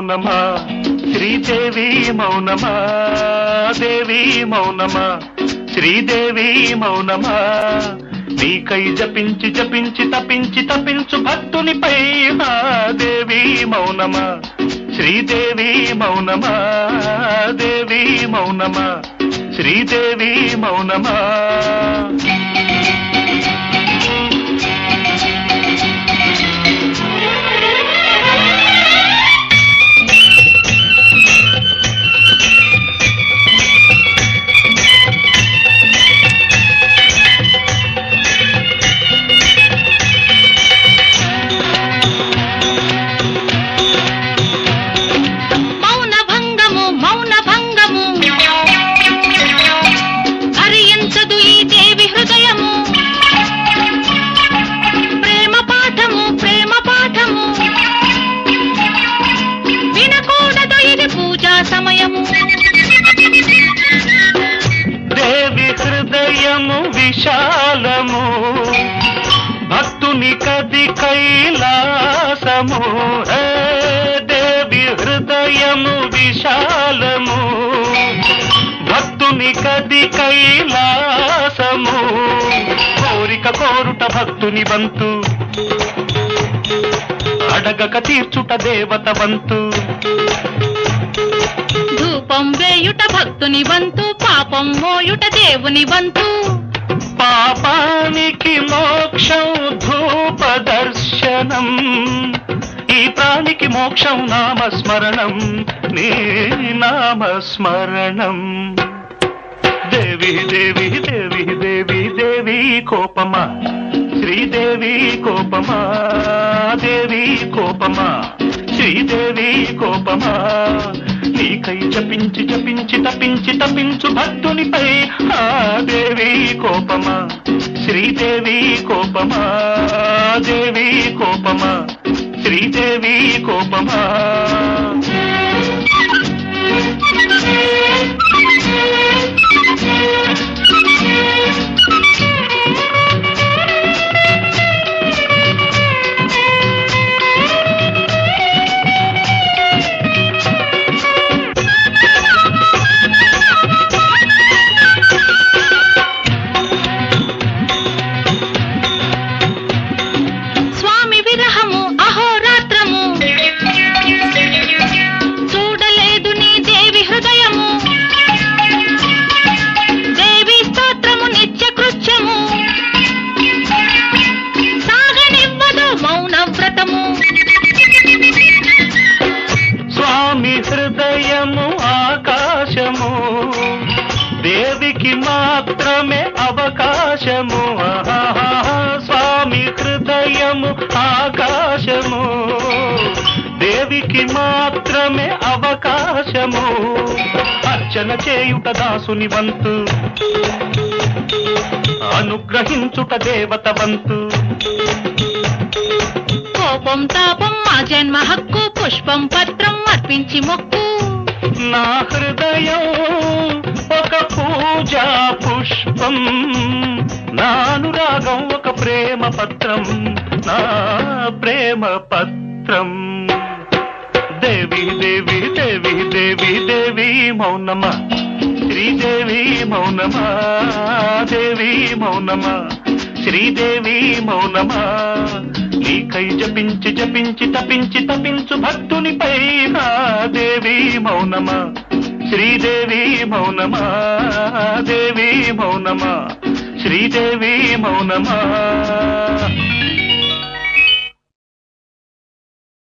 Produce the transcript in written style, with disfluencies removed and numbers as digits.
మౌనమా శ్రీదేవి మౌనమా దేవి మౌనమా శ్రీదేవి మౌనమా నీకై జపించి జపించి తపించి తపించు భక్తునిపై దేవి మౌనమా శ్రీదేవి మౌనమా దేవి మౌనమా శ్రీదేవి మౌనమా దేవి హృదయము విశాలము భక్తుని కది కైలాసము దేవి హృదయము విశాలము భక్తుని కది కైలాసము కోరిక కోరుట భక్తుని వంతు అడగక తీర్చుట దేవత వంతు ధూపం వేయుట భక్తుని వంతు పాపం మోయుట దేవుని వంతు పాపానికి మోక్షం ధూప దర్శనం ఈ ప్రాణికి మోక్షం నామస్మరణం నీ నామస్మరణం దేవి దేవి దేవి దేవి దేవి కోపమా శ్రీదేవి కోపమా దేవి కోపమా శ్రీదేవి కోపమా నీకై జపించి జపించి తపించి తపించు భక్తునిపై దేవి కోపమా శ్రీదేవి కోపమా దేవి కోపమా శ్రీదేవి కోపమా హృదయము ఆకాశము దేవికి మాత్రమే అవకాశము స్వామి హృదయము ఆకాశము దేవికి మాత్రమే అవకాశము అర్చన చేయుట దాసుని వంతు అనుగ్రహించుట దేవత వంతు కోపం తాపం మా జన్మ హక్కు పుష్పం పత్రం అర్పించి మొక్కు నా హృదయం ఒక పూజా పుష్పం నా అనురాగం ఒక ప్రేమ పత్రం నా ప్రేమ పత్రం దేవి దేవి దేవి దేవి దేవి మౌనమా శ్రీదేవి మౌనమా దేవి మౌనమా శ్రీదేవి మౌనమా నీకై జపించి జపించి తపించి తపించు భక్తునిపై దేవి మౌనమా శ్రీదేవి మౌనమా దేవి మౌనమా శ్రీదేవి మౌనమా